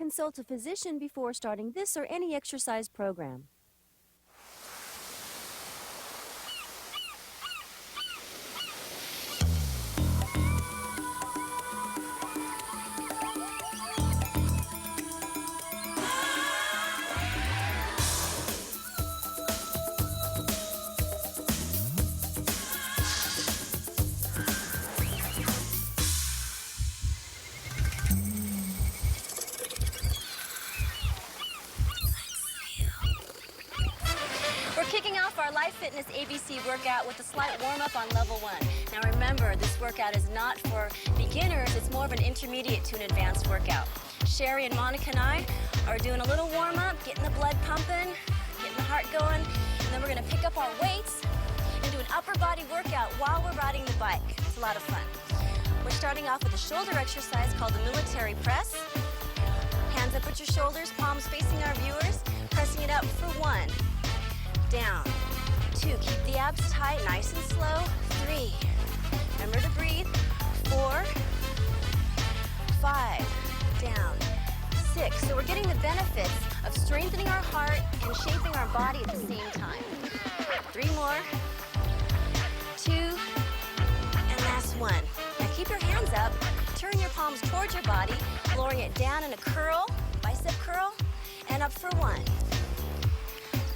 consult a physician before starting this or any exercise program. Kicking off our Life Fitness ABC workout with a slight warm-up on level 1. Now remember, this workout is not for beginners, it's more of an intermediate to an advanced workout. Sherry and Monica and I are doing a little warm-up, getting the blood pumping, getting the heart going, and then we're gonna pick up our weights and do an upper body workout while we're riding the bike. It's a lot of fun. We're starting off with a shoulder exercise called the military press. Hands up at your shoulders, palms facing our viewers, pressing it up for 1. Down. 2, keep the abs tight, nice and slow. 3, remember to breathe. 4, 5, down. 6, so we're getting the benefits of strengthening our heart and shaping our body at the same time. 3 more. 2, and last 1. Now keep your hands up, turn your palms towards your body, lowering it down in a curl, bicep curl, and up for 1.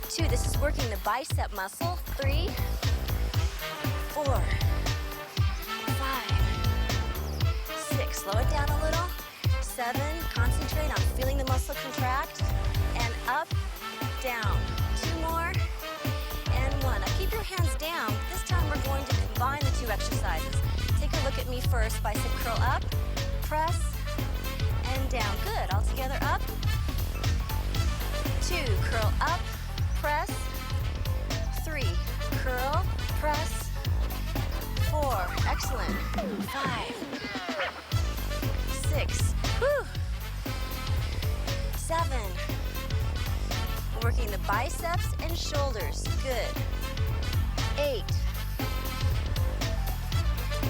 2, this is working the bicep muscle. 3, 4, 5, 6. Slow it down a little. 7, concentrate on feeling the muscle contract. And up, down. 2 more, and 1. Now keep your hands down. This time we're going to combine the 2 exercises. Take a look at me first. Bicep curl up, press, and down. Good. All together up. 2, curl up, press. 3, curl, press. 4, excellent. 5, 6, whew. 7, working the biceps and shoulders, good. 8,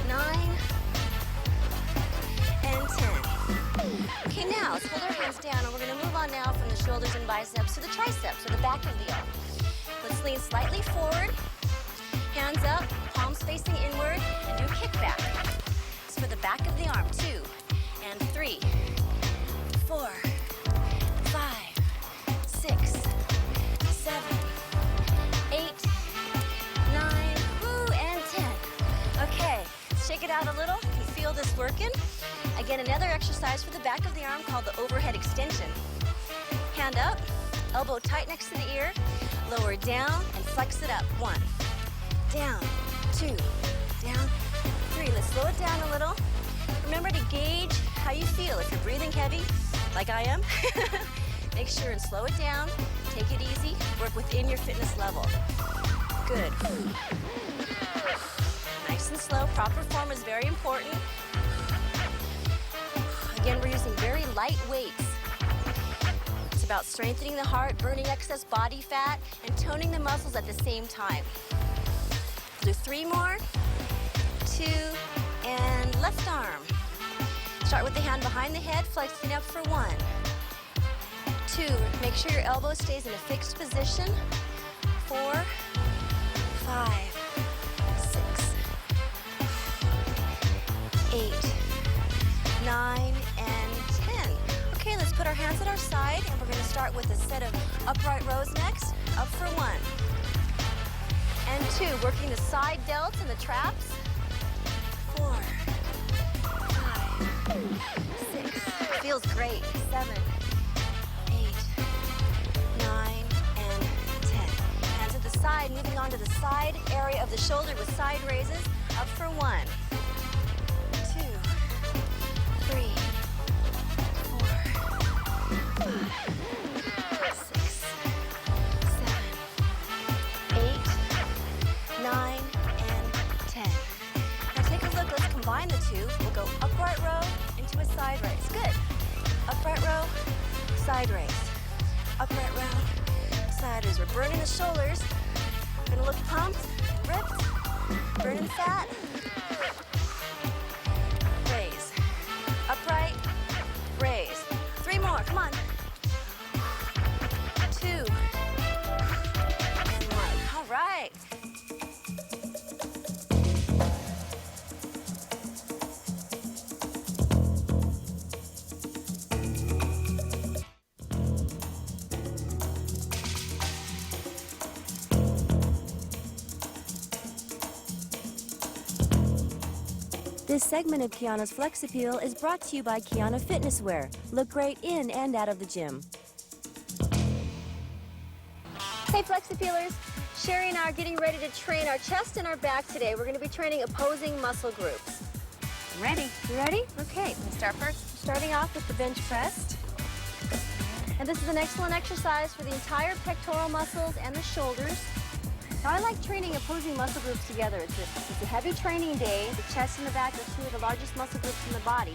9, and 10. Okay, now let's hold our hands down and we're going to move on now from the shoulders and biceps to the triceps, or the back of the arm. Let's lean slightly forward, hands up, palms facing inward, and do a kickback. It's for the back of the arm. 2, and 3, 4, 5, 6, 7, 8, 9, woo, and 10. Okay, let's shake it out a little. You can feel this working. Again, another exercise for the back of the arm called the overhead extension. Hand up, elbow tight next to the ear, lower down, and flex it up. 1, down, 2, down, 3. Let's slow it down a little. Remember to gauge how you feel. If you're breathing heavy, like I am, make sure and slow it down. Take it easy. Work within your fitness level. Good. Nice and slow. Proper form is very important. Again, we're using very light weights. It's about strengthening the heart, burning excess body fat, and toning the muscles at the same time. Do 3 more. 2, and left arm. Start with the hand behind the head, flexing up for 1. 2, make sure your elbow stays in a fixed position. 4, 5, 6, 8, 9, and 10. Okay, let's put our hands at our side, and we're going to start with a set of upright rows next. Up for 1. And 2, working the side delts and the traps. 4, 5, 6, feels great. 7, 8, 9, and 10. Hands at the side, moving on to the side area of the shoulder with side raises. Up for 1. 2, 3, 4, 5, 6, 7, 8, 9, and 10. Now take a look, let's combine the 2. We'll go upright row into a side raise. Good. Upright row, side raise. Upright row, side raise. We're burning the shoulders. We're gonna look pumped, ripped, burning fat. Raise. Upright, raise. 3 more, come on. This segment of Kiana's Flex Appeal is brought to you by Kiana Fitness Wear. Look great in and out of the gym. Hey Flex Appealers, Sherry and I are getting ready to train our chest and our back today. We're going to be training opposing muscle groups. Ready. You ready? Okay. Let's start first. Starting off with the bench press. And this is an excellent exercise for the entire pectoral muscles and the shoulders. Now, I like training opposing muscle groups together. It's a heavy training day. The chest and the back are two of the largest muscle groups in the body.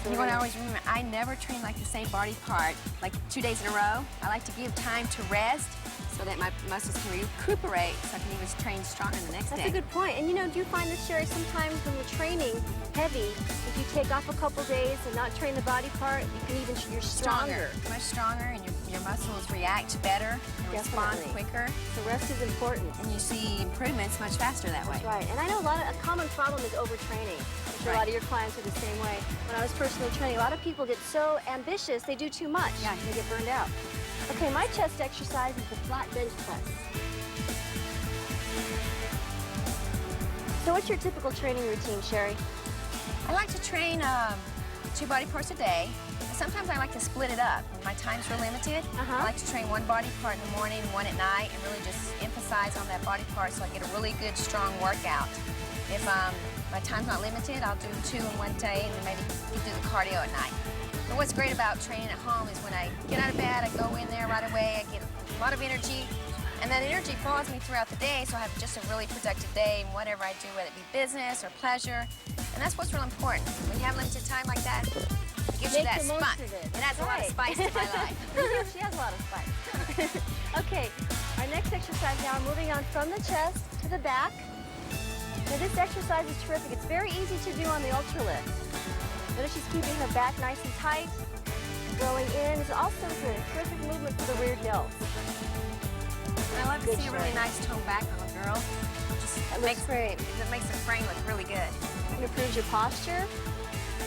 So You want to always remember, I never train like the same body part, like 2 days in a row. I like to give time to rest so that my muscles can recuperate so I can even train stronger the next day. That's a good point. And you know, do you find this, Sherry, sometimes when we're training heavy, if you take off a couple days and not train the body part, you can even, you're stronger. Much stronger, and your muscles react better and respond Definitely. quicker. So rest is important. And you see improvements much faster that way. That's right. And I know a common problem is overtraining. I'm sure a lot of your clients are the same way. When I was personally training, a lot of people get so ambitious, they do too much. Yeah. They get burned out. Okay, my chest exercise is the flat bench press. So what's your typical training routine, Sherry? I like to train 2 body parts a day. Sometimes I like to split it up. When my times are limited, I like to train one body part in the morning, one at night, and really just emphasize on that body part so I get a really good, strong workout. If my time's not limited, I'll do 2 in one day and then maybe do the cardio at night. But what's great about training at home is when I get out of bed, I go in there right away, I get a lot of energy, and that energy follows me throughout the day, so I have just a really productive day in whatever I do, whether it be business or pleasure. And that's what's real important. When you have limited time like that, it gives you that the most spunk. of it. It adds a lot of spice to my life. She has a lot of spice. Okay, our next exercise now, moving on from the chest to the back. Now this exercise is terrific. It's very easy to do on the ultra lift. Notice she's keeping her back nice and tight. Going in is also a terrific movement for the rear delts. And I love to see a really nice toned back on a girl. That looks great. It makes the frame look really good. It improves your posture.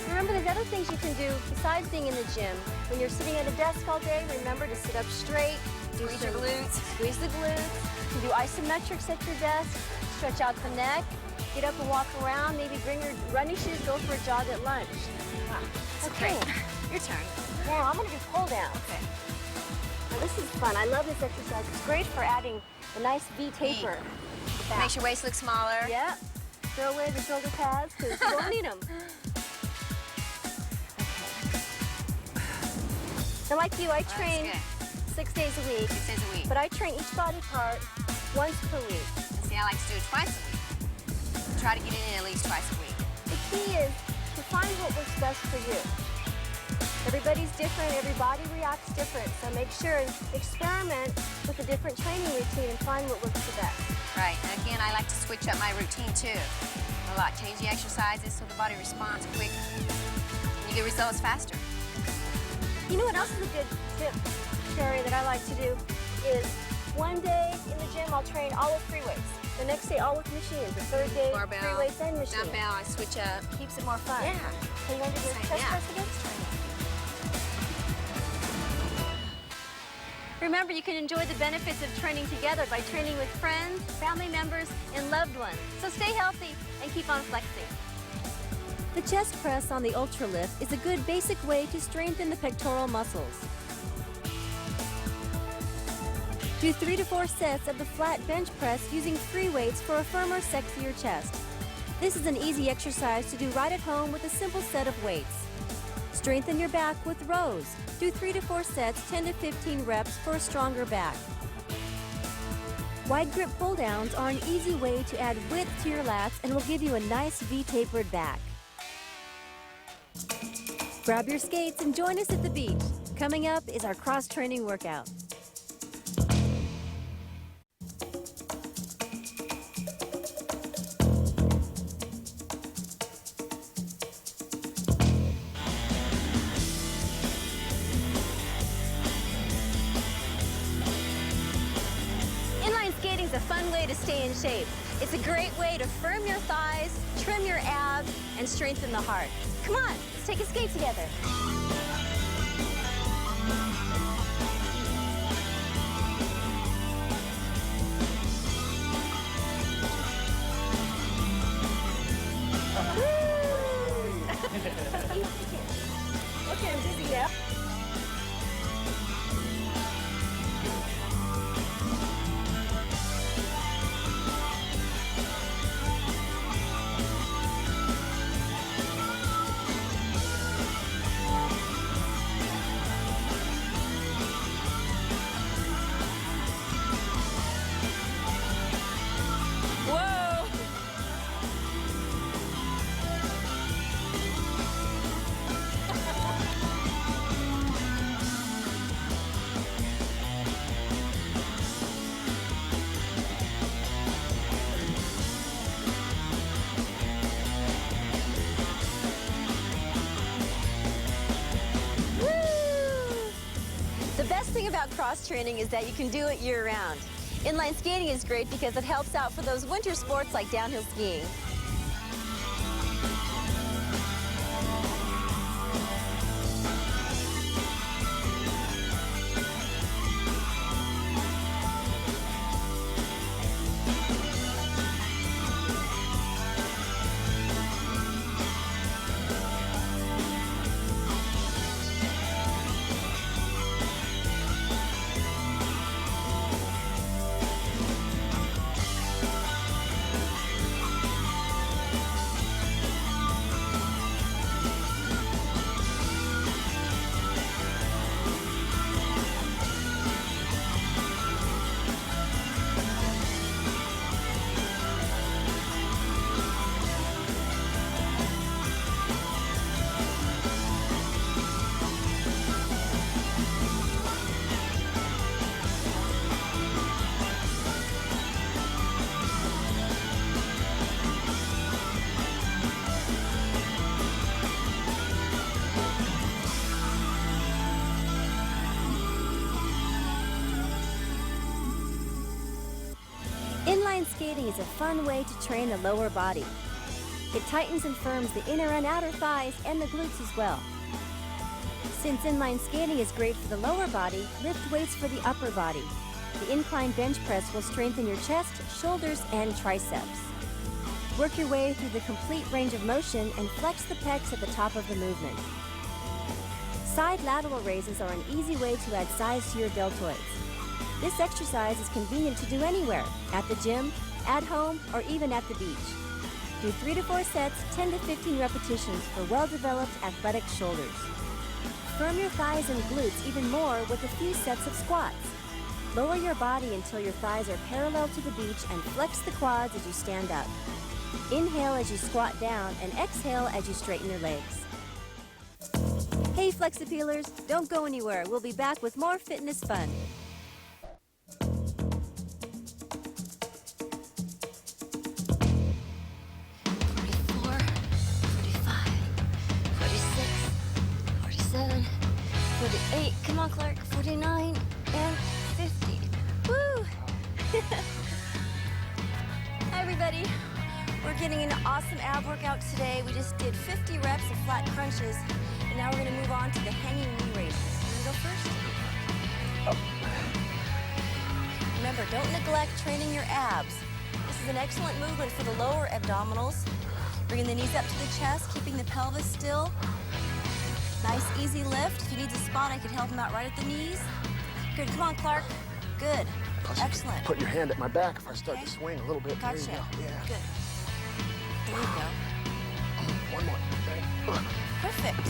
Remember, there's other things you can do besides being in the gym. When you're sitting at a desk all day, remember to sit up straight. Squeeze your glutes. Squeeze the glutes. You can do isometrics at your desk. Stretch out the neck. Get up and walk around. Maybe bring your running shoes. Go for a jog at lunch. Wow. Okay. Your turn. Now I'm going to do pull down. Okay. Now this is fun. I love this exercise. It's great for adding a nice V taper. Makes your waist look smaller. Yeah. Throw away the shoulder pads because you won't need them. Now, like you, I train 6 days a week. 6 days a week. But I train each body part once per week. See, I like to do it twice a week. Try to get it in at least twice a week. The key is to find what works best for you. Everybody's different. Every body reacts different. So make sure and experiment with a different training routine and find what works the best. Right. And again, I like to switch up my routine too. A lot. Change the exercises so the body responds quicker. You get results faster. You know what else is a good tip, Sherry, that I like to do is one day in the gym I'll train all with free weights. The next day all with machines. The third day Barbell, free weights and machines. dumbbell, I switch up. Keeps it more fun. Yeah. Can you want to do the chest press again? Remember, you can enjoy the benefits of training together by training with friends, family members, and loved ones. So stay healthy and keep on flexing. The chest press on the ultra lift is a good basic way to strengthen the pectoral muscles. Do 3 to 4 sets of the flat bench press using free weights for a firmer, sexier chest. This is an easy exercise to do right at home with a simple set of weights. Strengthen your back with rows. Do 3 to 4 sets, 10 to 15 reps for a stronger back. Wide grip pull downs are an easy way to add width to your lats and will give you a nice V-tapered back. Grab your skates and join us at the beach. Coming up is our cross-training workout. Inline skating is a fun way to stay in shape. It's a great way to firm your thighs, trim your abs, and strengthen the heart. Come on, let's take a skate together. Woo! know? The best thing about cross-training is that you can do it year-round. Inline skating is great because it helps out for those winter sports like downhill skiing. Inline skating is a fun way to train the lower body. It tightens and firms the inner and outer thighs and the glutes as well. Since inline skating is great for the lower body, lift weights for the upper body. The incline bench press will strengthen your chest, shoulders, and triceps. Work your way through the complete range of motion and flex the pecs at the top of the movement. Side lateral raises are an easy way to add size to your deltoids. This exercise is convenient to do anywhere, at the gym, at home, or even at the beach. Do 3 to 4 sets, 10 to 15 repetitions for well-developed athletic shoulders. Firm your thighs and glutes even more with a few sets of squats. Lower your body until your thighs are parallel to the beach and flex the quads as you stand up. Inhale as you squat down and exhale as you straighten your legs. Hey Flexipeelers, don't go anywhere. We'll be back with more fitness fun. 48, come on Clark, 49, and 50. Woo! Hi everybody. We're getting an awesome ab workout today. We just did 50 reps of flat crunches, and now we're gonna move on to the hanging knee raises. You wanna go first? Oh. Remember, don't neglect training your abs. This is an excellent movement for the lower abdominals. Bringing the knees up to the chest, keeping the pelvis still. Nice, easy lift. If he needs a spot, I could help him out right at the knees. Good, come on, Clark. Good, excellent. Put your hand at my back if I start to swing a little bit. Gotcha. There you go. Yeah. Good. There you go. One more. Okay. Perfect.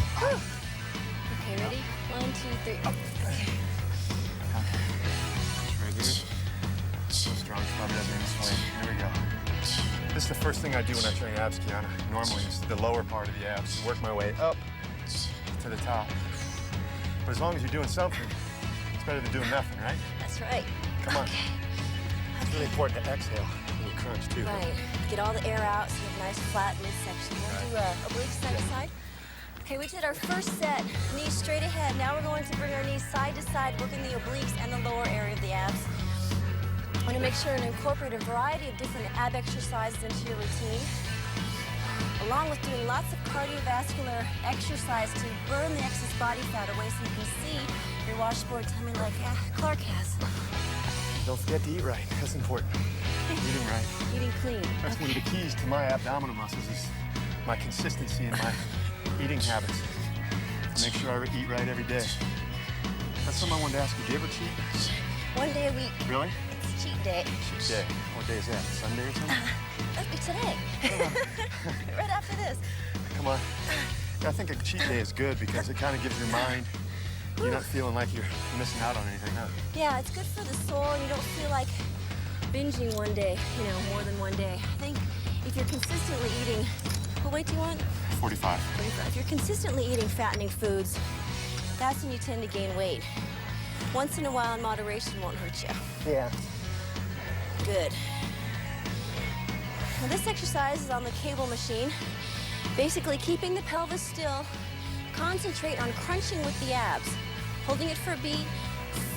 Okay, ready? 1, 2, 3. Okay. Trigger. Strong probably doesn't even swing. There we go. This is the first thing I do when I train abs, Kiana. Normally, it's the lower part of the abs. Work my way up to the top. But as long as you're doing something, it's better than doing nothing, right? That's right. Come on. Okay. It's really important to exhale when you crunch, too. Right. Get all the air out so you have a nice flat midsection. We'll do obliques side to side. Okay, we did our first set, knees straight ahead. Now we're going to bring our knees side to side, working the obliques and the lower area of the abs. I want to make sure and incorporate a variety of different ab exercises into your routine, along with doing lots of cardiovascular exercise to burn the excess body fat away so you can see your washboard tummy like Clark has. Don't forget to eat right. That's important. Eating right. Eating clean. That's one of the keys to my abdominal muscles is my consistency in my eating habits. Make sure I eat right every day. That's something I wanted to ask you. Do you ever cheat? 1 day a week. Really? It's cheat day. Cheat day. What day is that? Sunday or something? That'd be today. Right after this. Come on. Yeah, I think a cheat day is good because it kind of gives your mind, you're not feeling like you're missing out on anything, huh? Yeah, it's good for the soul, and you don't feel like binging one day, you know, more than 1 day. I think if you're consistently eating, what weight do you want? 45. 45. If you're consistently eating fattening foods, that's when you tend to gain weight. Once in a while in moderation won't hurt you. Yeah. Good. Now this exercise is on the cable machine. Basically keeping the pelvis still. Concentrate on crunching with the abs. Holding it for a beat,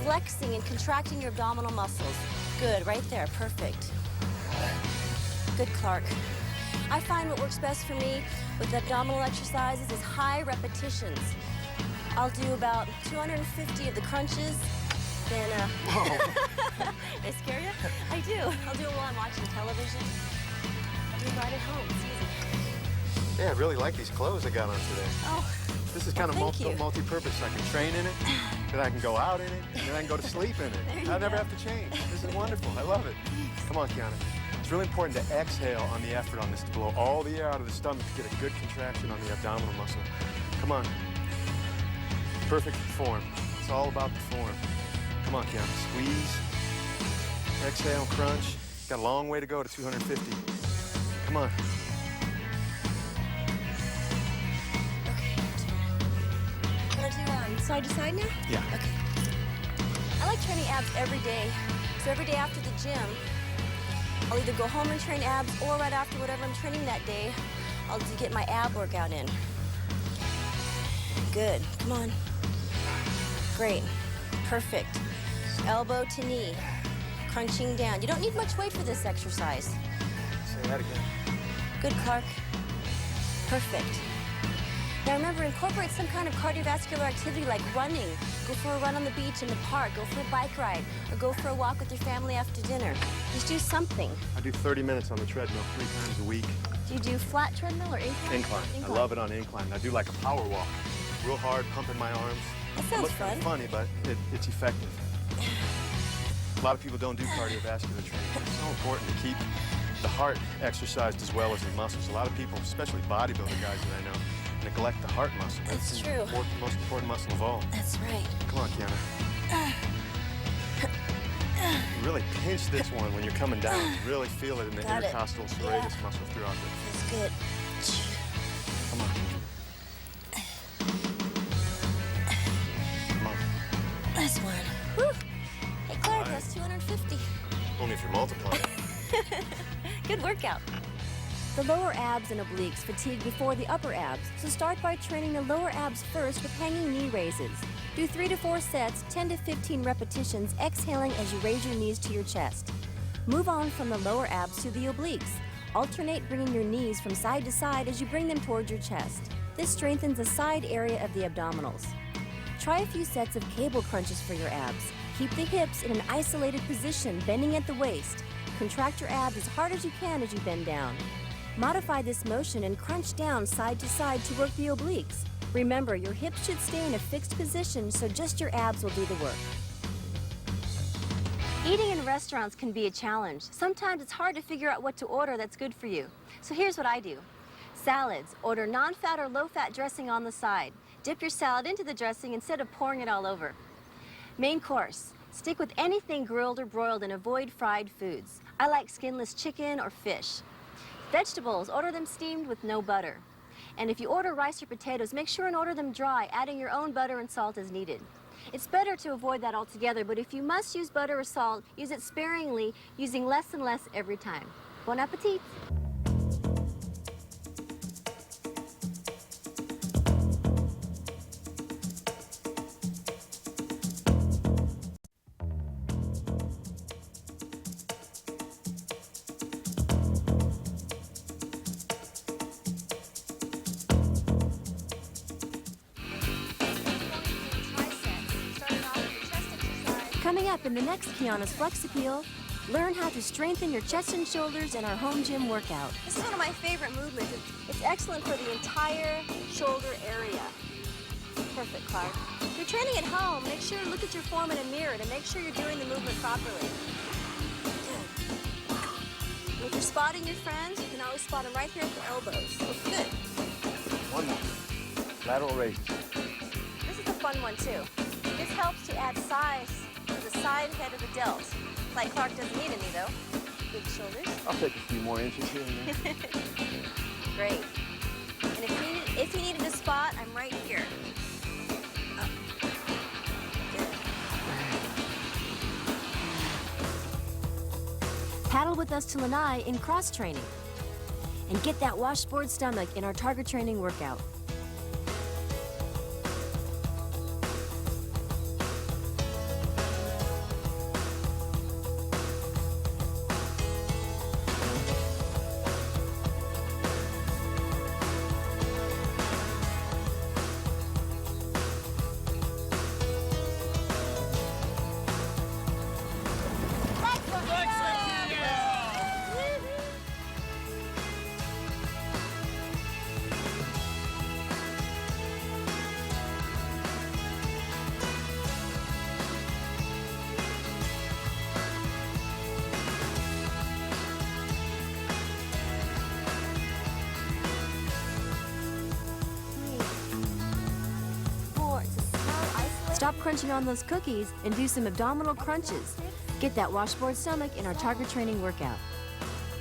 flexing and contracting your abdominal muscles. Good, right there, perfect. Good, Clark. I find what works best for me with abdominal exercises is high repetitions. I'll do about 250 of the crunches, then, Whoa. They scare you? I do. I'll do it while I'm watching television. I'll do it right at home, it's easy. Yeah, I really like these clothes I got on today. Oh, This is kind of thank you. multi-purpose. I can train in it, then I can go out in it, and then I can go to sleep in it. I never have to change. This is wonderful. I love it. Come on, Kiana. It's really important to exhale on the effort on this to blow all the air out of the stomach to get a good contraction on the abdominal muscle. Come on. Perfect form. It's all about the form. Come on, Kiana. Squeeze. Exhale, crunch. Got a long way to go to 250. Come on. Side to side now? Yeah. Okay. I like training abs every day. So every day after the gym, I'll either go home and train abs or right after whatever I'm training that day, I'll get my ab workout in. Good. Come on. Great. Perfect. Elbow to knee. Crunching down. You don't need much weight for this exercise. Say that again. Good, Clark. Perfect. Now remember, incorporate some kind of cardiovascular activity like running. Go for a run on the beach in the park, go for a bike ride, or go for a walk with your family after dinner. Just do something. I do 30 minutes on the treadmill 3 times a week. Do you do flat treadmill or incline? Incline. I love it on incline. I do like a power walk. Real hard, pumping my arms. That It sounds looks kind fun. of funny, but it's effective. A lot of people don't do cardiovascular training. It's so important to keep the heart exercised as well as the muscles. A lot of people, especially bodybuilder guys that I know, neglect the heart muscle. That's the true. most important muscle of all. That's right. Come on, Kiana. You really pinch this one when you're coming down. You really feel it in the Got it. intercostal serratus muscle throughout the... That's good. Come on. Come on. That's one. Whew. Hey, Clark, that's 250. Only if you're multiplying. Good workout. The lower abs and obliques fatigue before the upper abs, so start by training the lower abs first with hanging knee raises. Do 3 to 4 sets, 10 to 15 repetitions, exhaling as you raise your knees to your chest. Move on from the lower abs to the obliques. Alternate bringing your knees from side to side as you bring them towards your chest. This strengthens the side area of the abdominals. Try a few sets of cable crunches for your abs. Keep the hips in an isolated position, bending at the waist. Contract your abs as hard as you can as you bend down. Modify this motion and crunch down side to side to work the obliques. Remember, your hips should stay in a fixed position, so just your abs will do the work. Eating in restaurants can be a challenge. Sometimes it's hard to figure out what to order that's good for you. So here's what I do. Salads. Order non-fat or low-fat dressing on the side. Dip your salad into the dressing instead of pouring it all over. Main course. Stick with anything grilled or broiled and avoid fried foods. I like skinless chicken or fish. Vegetables, order them steamed with no butter. And if you order rice or potatoes, make sure and order them dry, adding your own butter and salt as needed. It's better to avoid that altogether, but if you must use butter or salt, use it sparingly, using less and less every time. Bon appetit! Coming up in the next Kiana's Flex Appeal, learn how to strengthen your chest and shoulders in our home gym workout. This is one of my favorite movements. It's excellent for the entire shoulder area. perfect, Clark. If you're training at home, make sure to look at your form in a mirror to make sure you're doing the movement properly. Good. And if you're spotting your friends, you can always spot them right here at the elbows. Good. One more. Lateral raises. This is a fun one, too. This helps to add size to the side head of the delt. Like Clark doesn't need any, though. Big shoulders. I'll take a few more inches here and there. Great. And if you needed a spot, I'm right here. Up. Good. Paddle with us to Lanai in cross training. And get that washboard stomach in our target training workout. Stop crunching on those cookies and do some abdominal crunches. Get that washboard stomach in our target training workout.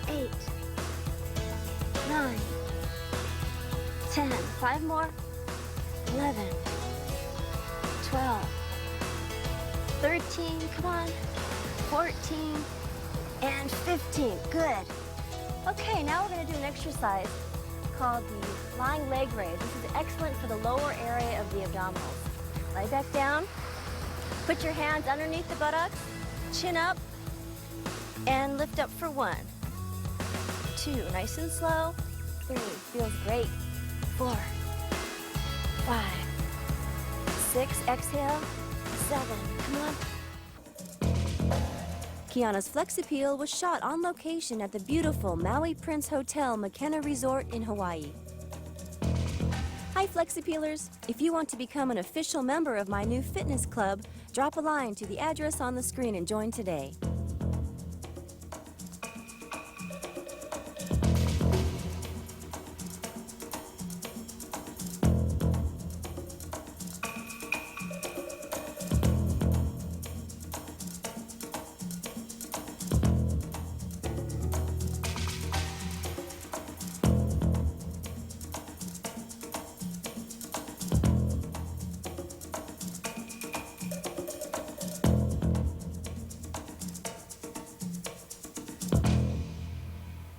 8, 9, 10. 5 more. 11, 12, 13. Come on. 14 and 15. Good. Okay, now we're going to do an exercise called the lying leg raise. This is excellent for the lower area of the abdominals. Lie back down. Put your hands underneath the buttocks. Chin up. And lift up for 1, 2. Nice and slow. 3. Feels great. 4, 5, 6. Exhale. 7. Come on. Kiana's Flex Appeal was shot on location at the beautiful Maui Prince Hotel McKenna Resort in Hawaii. Hi Flex Appealers! If you want to become an official member of my new fitness club, drop a line to the address on the screen and join today.